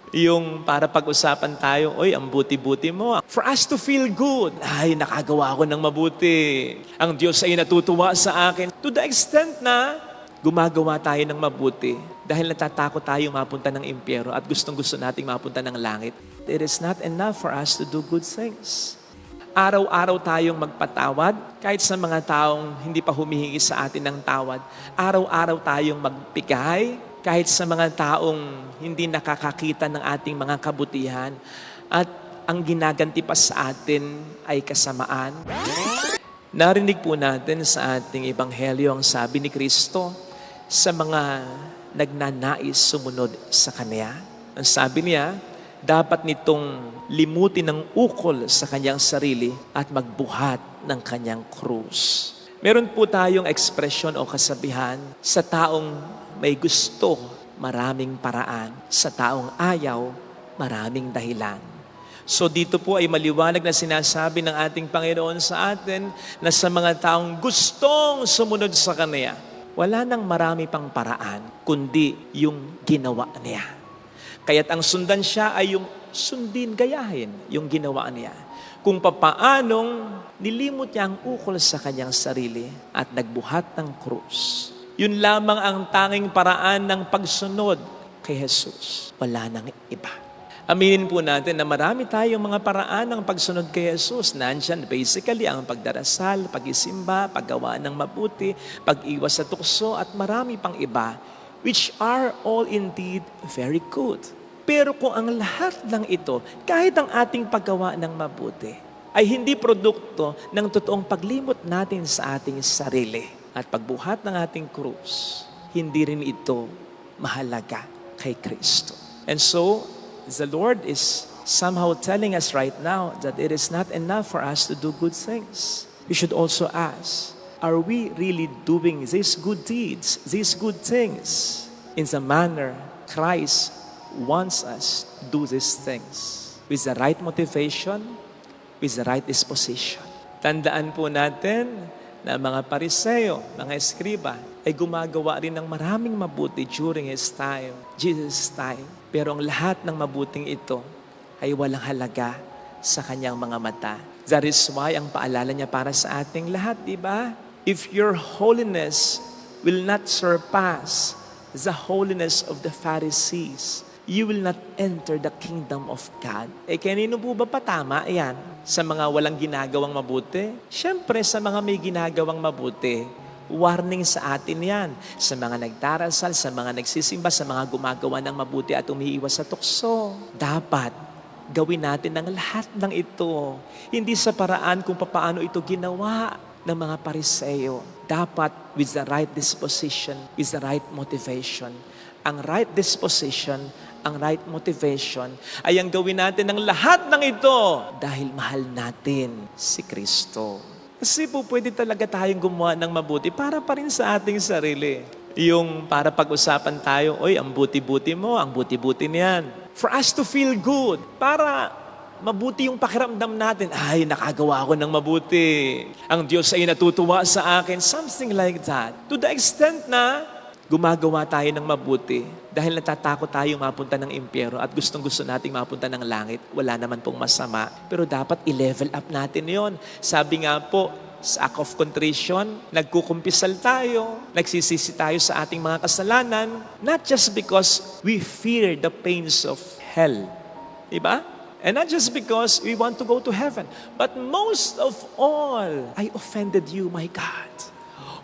Yung para pag-usapan tayo, oy, ang buti-buti mo. For us to feel good, ay, nakagawa ako ng mabuti. Ang Diyos ay natutuwa sa akin. To the extent na gumagawa tayo ng mabuti dahil natatakot tayo mapunta ng impyerno at gustong-gusto nating mapunta ng langit. It is not enough for us to do good things. Araw-araw tayong magpatawad kahit sa mga taong hindi pa humihingi sa atin ng tawad. Araw-araw tayong magpigay kahit sa mga taong hindi nakakakita ng ating mga kabutihan at ang ginaganti pa sa atin ay kasamaan. Narinig po natin sa ating ebanghelyo ang sabi ni Kristo sa mga nagnanais sumunod sa Kanya. Ang sabi niya, dapat nitong limutin ng ukol sa kanyang sarili at magbuhat ng kanyang krus. Meron po tayong ekspresyon o kasabihan, sa taong may gusto, maraming paraan. Sa taong ayaw, maraming dahilan. So dito po ay maliwanag na sinasabi ng ating Panginoon sa atin na sa mga taong gustong sumunod sa Kanya, wala nang marami pang paraan, kundi yung ginawa niya. Kaya't ang sundan siya ay yung sundin, gayahin yung ginawa niya. Kung papaanong nilimot niya ang ukol sa kanyang sarili at nagbuhat ng krus. Yun lamang ang tanging paraan ng pagsunod kay Jesus. Wala nang iba. Aminin po natin na marami tayong mga paraan ng pagsunod kay Jesus. Nandyan basically ang pagdarasal, pag-isimba, paggawa ng mabuti, pag-iwas sa tukso at marami pang iba, which are all indeed very good. Pero kung ang lahat ng ito, kahit ang ating paggawa ng mabuti, ay hindi produkto ng totoong paglimot natin sa ating sarili at pagbuhat ng ating krus, hindi rin ito mahalaga kay Kristo. And so, the Lord is somehow telling us right now that it is not enough for us to do good things. We should also ask, are we really doing these good deeds, these good things, in the manner Christ wants us to do these things? With the right motivation, with the right disposition. Tandaan po natin na mga Pariseo, mga Eskriba, ay gumagawa rin ng maraming mabuti during His time, Jesus' time. Pero ang lahat ng mabuting ito ay walang halaga sa kanyang mga mata. That is why ang paalala niya para sa ating lahat, di ba? If your holiness will not surpass the holiness of the Pharisees, you will not enter the kingdom of God. Kanino po ba patama yan? Sa mga walang ginagawang mabuti? Siyempre, sa mga may ginagawang mabuti, warning sa atin yan. Sa mga nagdarasal, sa mga nagsisimba, sa mga gumagawa ng mabuti at umiiwas sa tukso. Dapat gawin natin ang lahat ng ito. Hindi sa paraan kung paano ito ginawa ng mga Pariseo. Dapat with the right disposition, with the right motivation. Ang right disposition, ang right motivation ay ang gawin natin ng lahat ng ito dahil mahal natin si Kristo. Kasi po pwede talaga tayong gumawa ng mabuti para pa rin sa ating sarili. Yung para pag-usapan tayo, oy, ang buti-buti mo, ang buti-buti niyan. For us to feel good, para mabuti yung pakiramdam natin, ay, nakagawa ako ng mabuti. Ang Diyos ay natutuwa sa akin, something like that. To the extent na gumagawa tayo ng mabuti dahil natatakot tayo mapunta ng impyerno at gustong-gusto nating mapunta ng langit, wala naman pong masama. Pero dapat i-level up natin yon. Sabi nga po, sa act of contrition, nagkukumpisal tayo, nagsisisi tayo sa ating mga kasalanan, not just because we fear the pains of hell. Diba? And not just because we want to go to heaven, but most of all, I offended you, my God,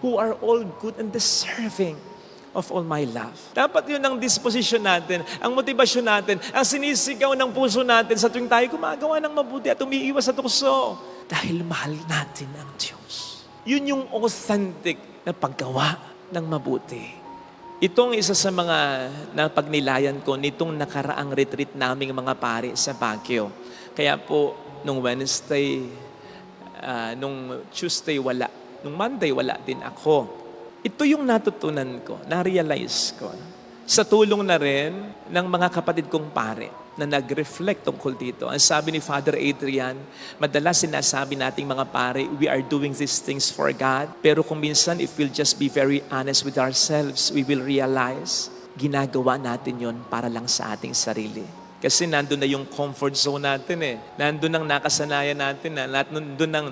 who are all good and deserving of all my love. Dapat yun ang disposition natin, ang motivasyon natin, ang sinisigaw ng puso natin sa tuwing tayo gumagawa ng mabuti at umiiwas sa tukso. Dahil mahal natin ang Diyos. Yun yung authentic na paggawa ng mabuti. Itong isa sa mga napagnilayan ko nitong nakaraang retreat naming mga pari sa Baguio. Kaya po, nung Wednesday, nung Tuesday wala, nung Monday wala din ako. Ito yung natutunan ko, na-realize ko. Sa tulong na rin ng mga kapatid kong pare na nag-reflect tungkol dito. Ang sabi ni Father Adrian, madalas sinasabi nating mga pare, we are doing these things for God. Pero kung minsan, if we'll just be very honest with ourselves, we will realize, ginagawa natin yon para lang sa ating sarili. Kasi nandun na yung comfort zone natin eh. Nandun ang nakasanayan natin na.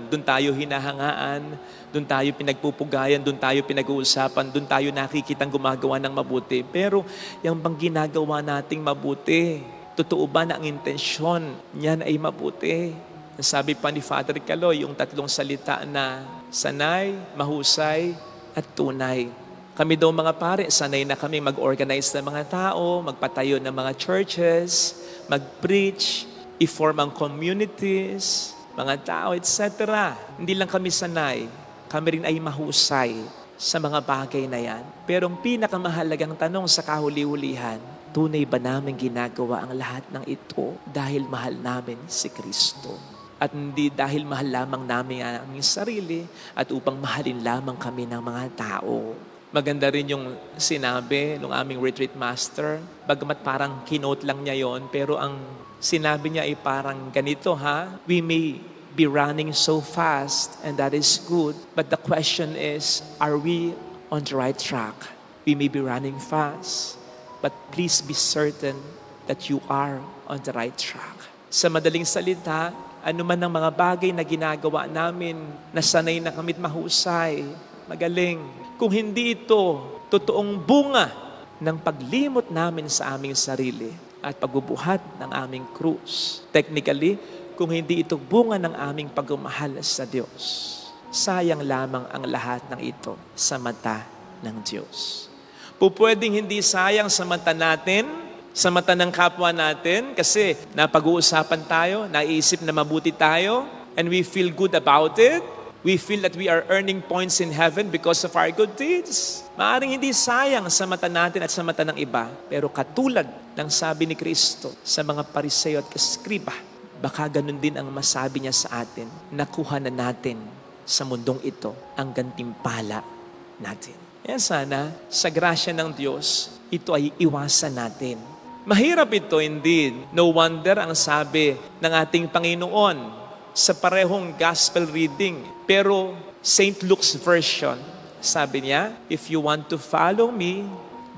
Dun tayo hinahangaan, dun tayo pinagpupugayan, dun tayo pinag-uusapan, dun tayo nakikitang gumagawa ng mabuti. Pero yung bang ginagawa nating mabuti, totoo ba na ang intensyon niyan ay mabuti? Sabi pa ni Father Caloy, yung 3 salita na sanay, mahusay, at tunay. Kami daw mga pare, sanay na kami mag-organize ng mga tao, magpatayo ng mga churches, mag-preach, i-form ang communities, mga tao, etc. Hindi lang kami sanay, kami rin ay mahusay sa mga bagay na yan. Pero ang pinakamahalagang tanong sa kahuli-hulihan, tunay ba namin ginagawa ang lahat ng ito dahil mahal namin si Kristo? At hindi dahil mahal lamang namin ang aming sarili at upang mahalin lamang kami ng mga tao. Maganda rin yung sinabi ng aming retreat master. Bagamat parang kinote lang niya yon, pero ang sinabi niya ay parang ganito ha. We may be running so fast and that is good. But the question is, are we on the right track? We may be running fast, but please be certain that you are on the right track. Sa madaling salita, ano man ang mga bagay na ginagawa namin, nasanay na kami't mahusay, magaling. Kung hindi ito totoong bunga ng paglimot namin sa aming sarili at pagbubuhat ng aming krus. Technically, kung hindi ito bunga ng aming pagmamahal sa Diyos, sayang lamang ang lahat ng ito sa mata ng Diyos. Pupwedeng hindi sayang sa mata natin, sa mata ng kapwa natin, kasi napag-uusapan tayo, naiisip na mabuti tayo, and we feel good about it. We feel that we are earning points in heaven because of our good deeds. Maaring hindi sayang sa mata natin at sa mata ng iba. Pero katulad ng sabi ni Kristo sa mga Pariseo at Eskriba, baka ganun din ang masabi niya sa atin. Nakuha na natin sa mundong ito ang gantimpala natin. Yan sana, sa grasya ng Diyos, ito ay iwasan natin. Mahirap ito indeed. No wonder ang sabi ng ating Panginoon sa parehong gospel reading. Pero St. Luke's version, sabi niya, if you want to follow me,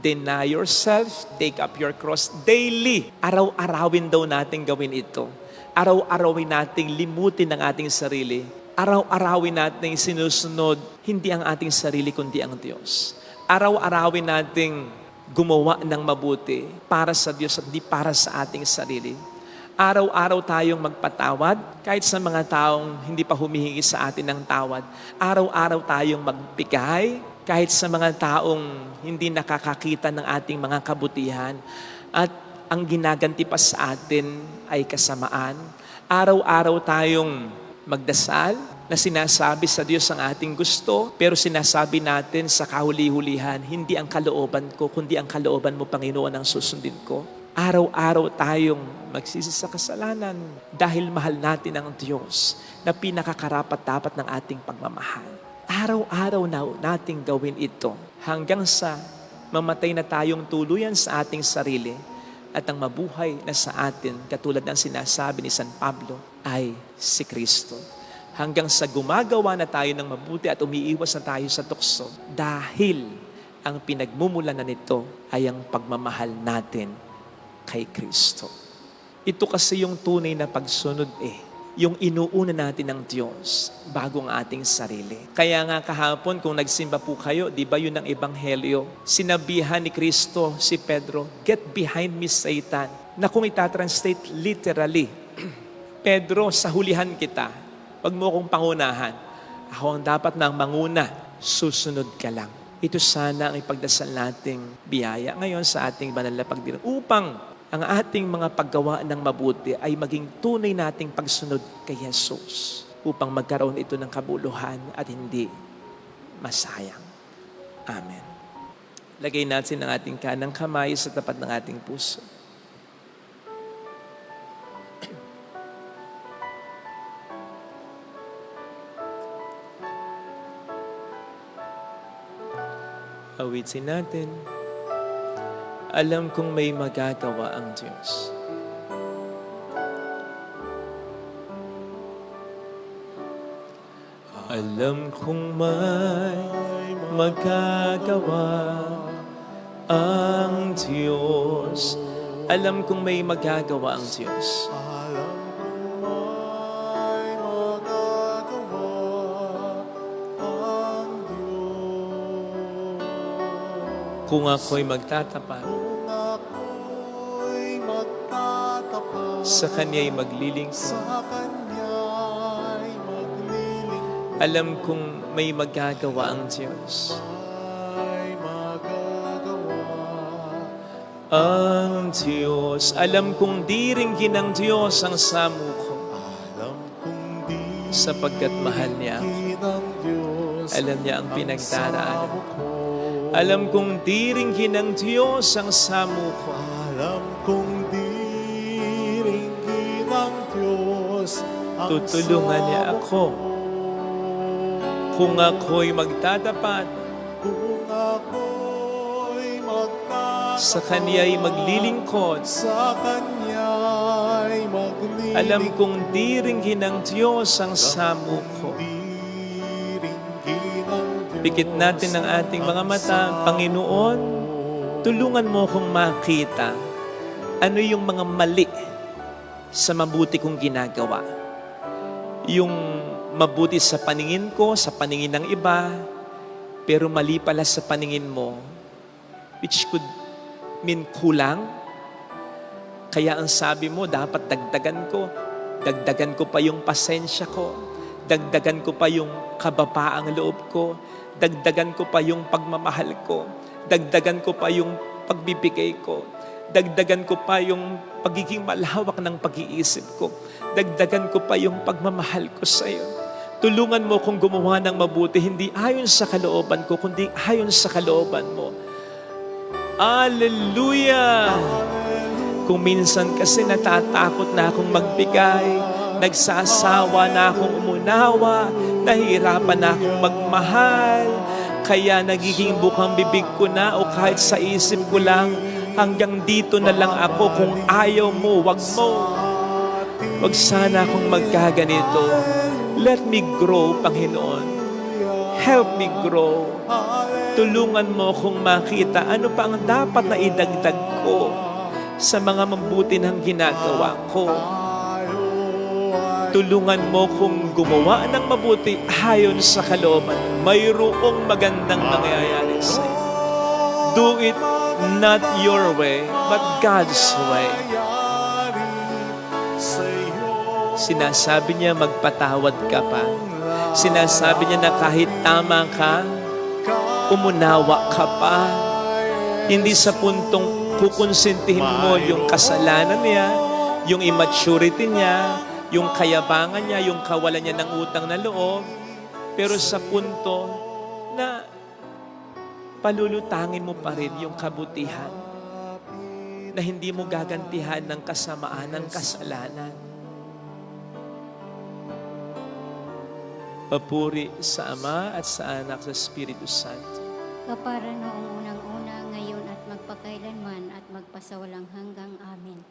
deny yourself, take up your cross daily. Araw-arawin daw natin gawin ito. Araw-arawin nating limutin ang ating sarili. Araw-arawin nating sinusunod, hindi ang ating sarili kundi ang Diyos. Araw-arawin nating gumawa ng mabuti para sa Diyos at hindi para sa ating sarili. Araw-araw tayong magpatawad kahit sa mga taong hindi pa humihingi sa atin ng tawad. Araw-araw tayong magbigay kahit sa mga taong hindi nakakakita ng ating mga kabutihan. At ang ginaganti pa sa atin ay kasamaan. Araw-araw tayong magdasal na sinasabi sa Diyos ang ating gusto, pero sinasabi natin sa kahuli-hulihan, hindi ang kalooban ko, kundi ang kalooban mo, Panginoon, ang susundin ko. Araw-araw tayong magsisi sa kasalanan dahil mahal natin ang Diyos na pinakakarapat-dapat ng ating pagmamahal. Araw-araw na nating gawin ito hanggang sa mamatay na tayong tuluyan sa ating sarili at ang mabuhay na sa atin, katulad ng sinasabi ni San Pablo, ay si Kristo. Hanggang sa gumagawa na tayo ng mabuti at umiiwas na tayo sa tukso dahil ang pinagmumulan na nito ay ang pagmamahal natin kay Kristo. Ito kasi yung tunay na pagsunod yung inuuna natin ng Diyos bago ang ating sarili. Kaya nga kahapon kung nagsimba po kayo, di ba yun ang ebanghelyo? Sinabihan ni Kristo si Pedro, "Get behind me, Satan." Na kung itatranslate literally, Pedro, sa hulihan kita, wag mo akong pangunahan. Ako ang dapat nang manguna, susunod ka lang. Ito sana ang ipagdasal nating biyaya ngayon sa ating banal na pagdiring upang ang ating mga paggawa ng mabuti ay maging tunay nating pagsunod kay Jesus upang magkaroon ito ng kabuluhan at hindi masayang. Amen. Lagay natin ang ating kanang kamay sa tapat ng ating puso. Awitin natin. Alam kong may magagawa ang Diyos. Alam kong may magagawa ang Diyos. Alam kong may magagawa ang Diyos. Alam kong may magagawa ang Diyos. Kung ako'y magtatapat, Kung ako'y magtatapat sa Kanya'y maglilingkod. sa Kanya'y maglilingkod, Alam kong may magagawa ang Diyos. may magagawa Ang Diyos. Alam kong di ringgin ng Diyos ang samo ko, Alam kong di sapagkat mahal niya ako. ng Diyos Alam niya ang pinagdaraanan samo ko. ko. Alam kong di ringgin ng Diyos ang samo ko, Alam kong di ringgin ng Diyos ang tutulungan niya samo ako. Kung ako'y magtatapat, Kung ako'y magtatapat sa Kanya'y maglilingkod. sa Kanya'y maglilingkod, Alam kong di ringgin ng Diyos ang samo ko. di ringgin ng Diyos Pikit natin ang ating mga mata. Panginoon, tulungan mo akong makita ano yung mga mali sa mabuti kong ginagawa. Yung mabuti sa paningin ko, sa paningin ng iba, pero mali pala sa paningin mo, which could mean kulang. Kaya ang sabi mo, dapat dagdagan ko pa yung pasensya ko, dagdagan ko pa yung kababaang loob ko, dagdagan ko pa yung pagmamahal ko, dagdagan ko pa yung pagbibigay ko, dagdagan ko pa yung pagiging malawak ng pag-iisip ko, dagdagan ko pa yung pagmamahal ko sa iyo. Tulungan mo kung gumawa ng mabuti, hindi ayon sa kalooban ko, kundi ayon sa kalooban mo. Hallelujah! Kung minsan kasi natatakot na akong magbigay, nagsasawa na akong umunawa, nahihirapan na akong magmahal, kaya nagiging bukang bibig ko na o kahit sa isip ko lang, hanggang dito na lang ako. Kung ayaw mo, wag mo. Wag sana akong magkaganito. Let me grow, Panginoon. Help me grow. Tulungan mo kung makita ano pa ang dapat na idagdag ko sa mga mabuti ng ginagawa ko. Tulungan mo kung gumawa ng mabuti ayon sa kalooban. Mayroong magandang nangyayari sa iyo. Do it not your way, but God's way. Sinasabi niya magpatawad ka pa. Sinasabi niya na kahit tama ka, umunawa ka pa. Hindi sa puntong kukonsintihin mo yung kasalanan niya, yung immaturity niya, yung kayabangan niya, yung kawalan niya ng utang na loob, pero sa punto na palulutangin mo pa rin yung kabutihan na hindi mo gagantihan ng kasamaan ng kasalanan. Papuri sa Ama at sa Anak sa Espiritu Santo. Kapara noong unang-una, ngayon at magpakailanman at magpasawalang hanggang amin.